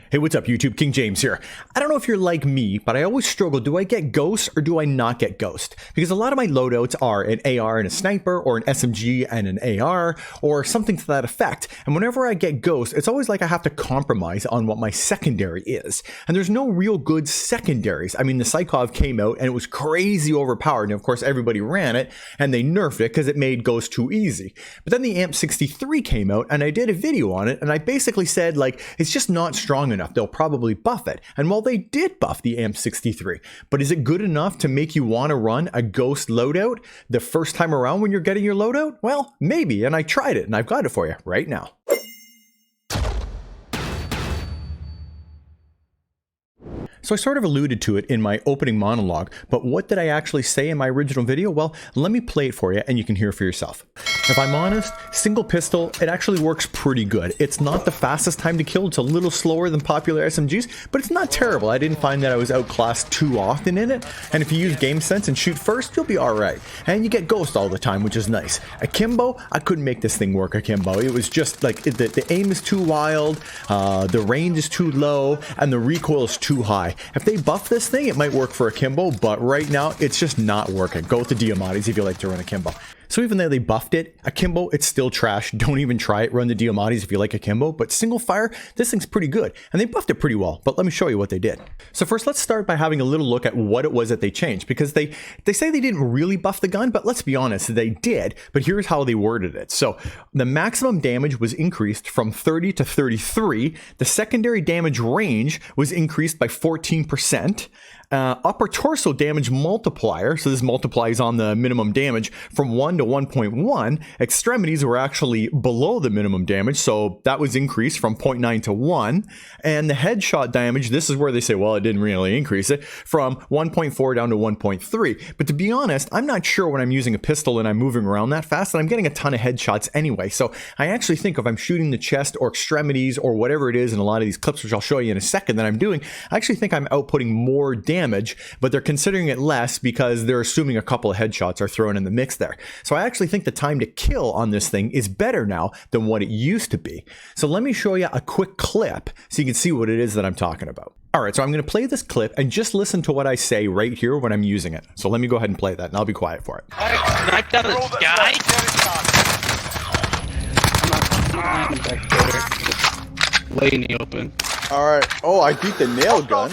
Hey, what's up YouTube? King James here. I don't know if you're like me, but I always struggle. Do I get Ghost or do I not get Ghost? Because a lot of my loadouts are an AR and a sniper, or an SMG and an AR, or something to that effect. And whenever I get Ghost, it's always like I have to compromise on what my secondary is. And there's no real good secondaries. I mean, the COD came out and it was crazy overpowered. And of course, everybody ran it and they nerfed it because it made Ghost too easy. But then the AMP63 came out and I did a video on it. And I basically said, like, it's just not strong enough. They'll probably buff it. And well, they did buff the AMP63, but is it good enough to make you want to run a Ghost loadout the first time around when you're getting your loadout? Well, maybe, and I tried it and I've got it for you right now. So I sort of alluded to it in my opening monologue, but what did I actually say in my original video? Well, let me play it for you and you can hear for yourself. If I'm honest, single pistol, it actually works pretty good. It's not the fastest time to kill. It's a little slower than popular SMGs, but it's not terrible. I didn't find that I was outclassed too often in it. And if you use game sense and shoot first, you'll be all right. And you get Ghost all the time, which is nice. Akimbo, I couldn't make this thing work akimbo. It was just like the aim is too wild, the range is too low, and the recoil is too high. If they buff this thing, it might work for akimbo, but right now it's just not working. Go with the Diamatis if you like to run akimbo. So even though they buffed it, akimbo, it's still trash. Don't even try it. Run the Diamatis if you like akimbo, but single fire, this thing's pretty good. And they buffed it pretty well, but let me show you what they did. So first, let's start by having a little look at what it was that they changed, because they say they didn't really buff the gun, but let's be honest, they did. But here's how they worded it. So the maximum damage was increased from 30 to 33. The secondary damage range was increased by 14%. Upper torso damage multiplier, so this multiplies on the minimum damage, from 1 to 1.1. Extremities were actually below the minimum damage, so that was increased from 0.9 to 1. And the headshot damage, this is where they say, well, it didn't really increase it, from 1.4 down to 1.3. But to be honest, I'm not sure when I'm using a pistol and I'm moving around that fast, and I'm getting a ton of headshots anyway. So I actually think if I'm shooting the chest or extremities or whatever it is in a lot of these clips, which I'll show you in a second that I'm doing, I actually think I'm outputting more damage, but they're considering it less because they're assuming a couple of headshots are thrown in the mix there. So I actually think the time to kill on this thing is better now than what it used to be. So let me show you a quick clip so you can see what it is that I'm talking about. All right, so I'm going to play this clip and just listen to what I say right here when I'm using it. So let me go ahead and play that, and I'll be quiet for it. Sniped out of the sky? Lay in the open. Alright. Oh, I beat the nail gun.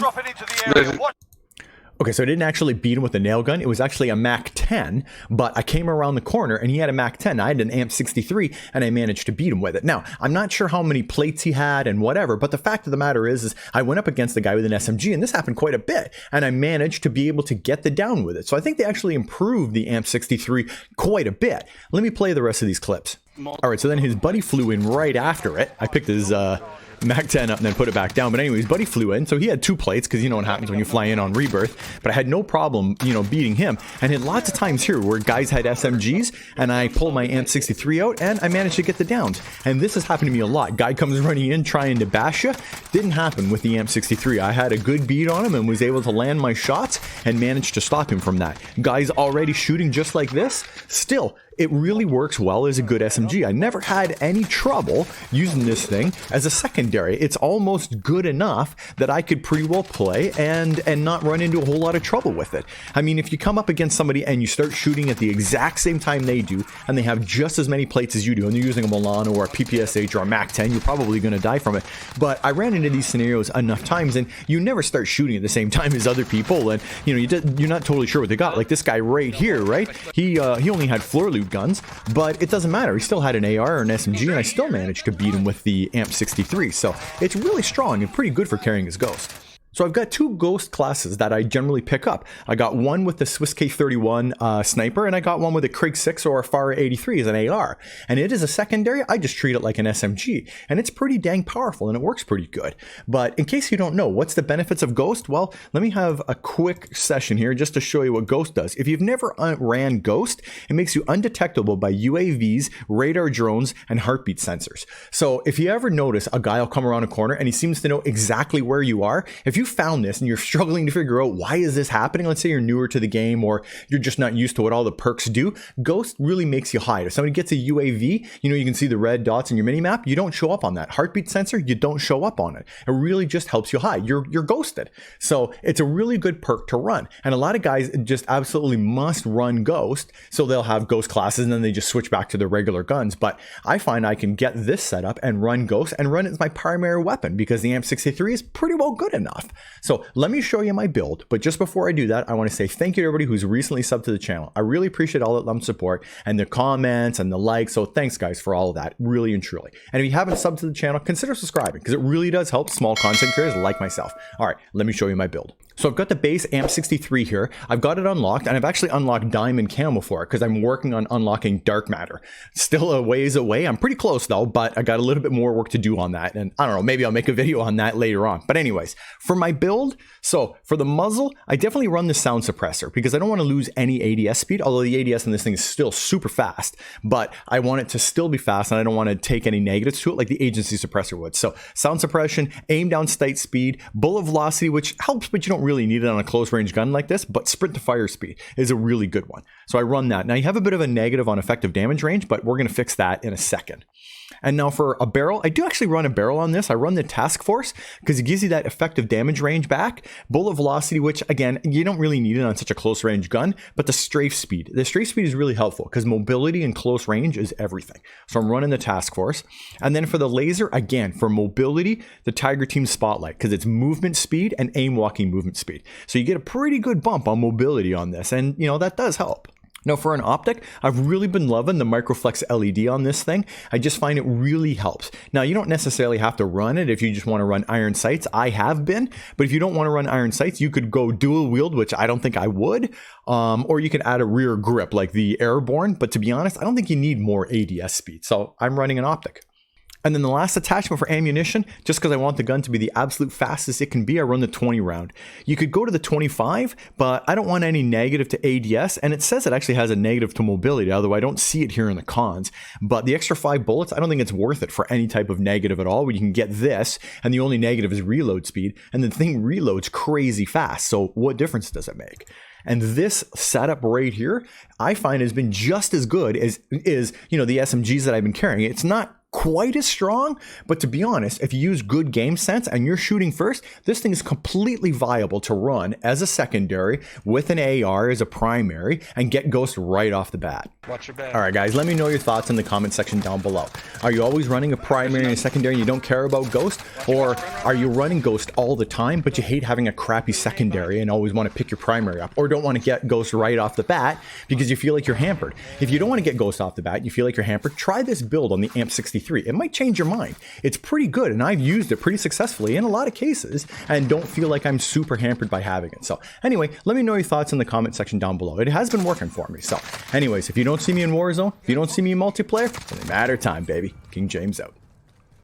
Okay, so I didn't actually beat him with a nail gun. It was actually a MAC-10, but I came around the corner and he had a MAC-10. I had an AMP63 and I managed to beat him with it. Now, I'm not sure how many plates he had and whatever, but the fact of the matter is I went up against the guy with an SMG, and this happened quite a bit, and I managed to be able to get the down with it. So I think they actually improved the AMP63 quite a bit. Let me play the rest of these clips. All right, so then his buddy flew in right after it. I picked his MAC-10 up and then put it back down. But anyways, buddy flew in, so he had 2 plates because you know what happens when you fly in on Rebirth. But I had no problem, you know, beating him. And had lots of times here where guys had SMGs and I pulled my AMP63 out and I managed to get the downs. And this has happened to me a lot. Guy comes running in trying to bash you. Didn't happen with the AMP63. I had a good beat on him and was able to land my shots and managed to stop him from that. Guys already shooting just like this, still, it really works well as a good SMG. I never had any trouble using this thing as a secondary. It's almost good enough that I could pretty well play and not run into a whole lot of trouble with it. I mean, if you come up against somebody and you start shooting at the exact same time they do, and they have just as many plates as you do, and they're using a Milano or a PPSH or a MAC-10, you're probably going to die from it. But I ran into these scenarios enough times, and you never start shooting at the same time as other people, and you know, you're not totally sure what they got. Like this guy right here, right? He only had floor loot guns, but it doesn't matter. He still had an AR or an SMG, and I still managed to beat him with the AMP63. So it's really strong and pretty good for carrying his Ghost. So I've got 2 Ghost classes that I generally pick up. I got one with the Swiss K31 sniper, and I got one with a Krig 6 or a Farah 83 as an AR. And it is a secondary. I just treat it like an SMG, and it's pretty dang powerful, and it works pretty good. But in case you don't know, what's the benefits of Ghost? Well, let me have a quick session here just to show you what Ghost does. If you've never ran Ghost, it makes you undetectable by UAVs, radar drones, and heartbeat sensors. So if you ever notice a guy will come around a corner and he seems to know exactly where you are, if you you found this and you're struggling to figure out why is this happening, let's say you're newer to the game or you're just not used to what all the perks do, Ghost really makes you hide. If somebody gets a UAV, you can see the red dots in your minimap, you don't show up on that. Heartbeat sensor, you don't show up on it. It really just helps you hide. You're ghosted. So it's a really good perk to run. And a lot of guys just absolutely must run Ghost. So they'll have Ghost classes and then they just switch back to their regular guns. But I find I can get this setup and run Ghost and run it as my primary weapon because the AMP63 is pretty well good enough. So let me show you my build. But just before I do that, I want to say thank you to everybody who's recently subbed to the channel. I really appreciate all that love and support and the comments and the likes. So thanks guys for all of that, really and truly. And if you haven't subbed to the channel, consider subscribing because it really does help small content creators like myself. All right, let me show you my build. So I've got the base AMP63 here. I've got it unlocked and I've actually unlocked Diamond Camo for it because I'm working on unlocking Dark Matter. Still a ways away. I'm pretty close though, but I got a little bit more work to do on that. And I don't know, maybe I'll make a video on that later on. But anyways, for my build, so for the muzzle, I definitely run the sound suppressor because I don't want to lose any ADS speed, although the ADS in this thing is still super fast, but I want it to still be fast and I don't want to take any negatives to it like the agency suppressor would. So sound suppression, aim down sight speed, bullet velocity, which helps, but you don't really need it on a close range gun like this, but sprint to fire speed is a really good one. So I run that. Now you have a bit of a negative on effective damage range, but we're going to fix that in a second. And now for a barrel, I do actually run a barrel on this. I run the Task Force because it gives you that effective damage range back. Bullet velocity, which again, you don't really need it on such a close range gun, but the strafe speed. The strafe speed is really helpful because mobility and close range is everything. So I'm running the Task Force. And then for the laser, again, for mobility, the Tiger Team Spotlight because it's movement speed and aim walking movement speed. So you get a pretty good bump on mobility on this. And that does help. Now for an optic, I've really been loving the Microflex LED on this thing. I just find it really helps. Now you don't necessarily have to run it if you just want to run iron sights. I have been, but if you don't want to run iron sights, you could go dual wield, which I don't think I would. Or you could add a rear grip like the Airborne. But to be honest, I don't think you need more ADS speed. So I'm running an optic. And then the last attachment for ammunition, just because I want the gun to be the absolute fastest it can be, I run the 20 round. You could go to the 25, but I don't want any negative to ADS. And it says it actually has a negative to mobility, although I don't see it here in the cons. But the extra 5 bullets, I don't think it's worth it for any type of negative at all, where you can get this, and the only negative is reload speed. And the thing reloads crazy fast. So what difference does it make? And this setup right here, I find has been just as good as the SMGs that I've been carrying. It's not quite as strong, but to be honest, if you use good game sense and you're shooting first, this thing is completely viable to run as a secondary with an AR as a primary and get Ghost right off the bat. Watch your back. All right, guys, let me know your thoughts in the comment section down below. Are you always running a primary and a secondary and you don't care about Ghost? Or are you running Ghost all the time, but you hate having a crappy secondary and always want to pick your primary up? Or don't want to get Ghost right off the bat because you feel like you're hampered? If you don't want to get Ghost off the bat, you feel like you're hampered, try this build on the AMP63. It might change your mind. It's pretty good, and I've used it pretty successfully in a lot of cases and don't feel like I'm super hampered by having it. So anyway, let me know your thoughts in the comment section down below. It has been working for me. So anyways, if you don't see me in Warzone, if you don't see me in multiplayer, it's only a matter of time, baby. King James out.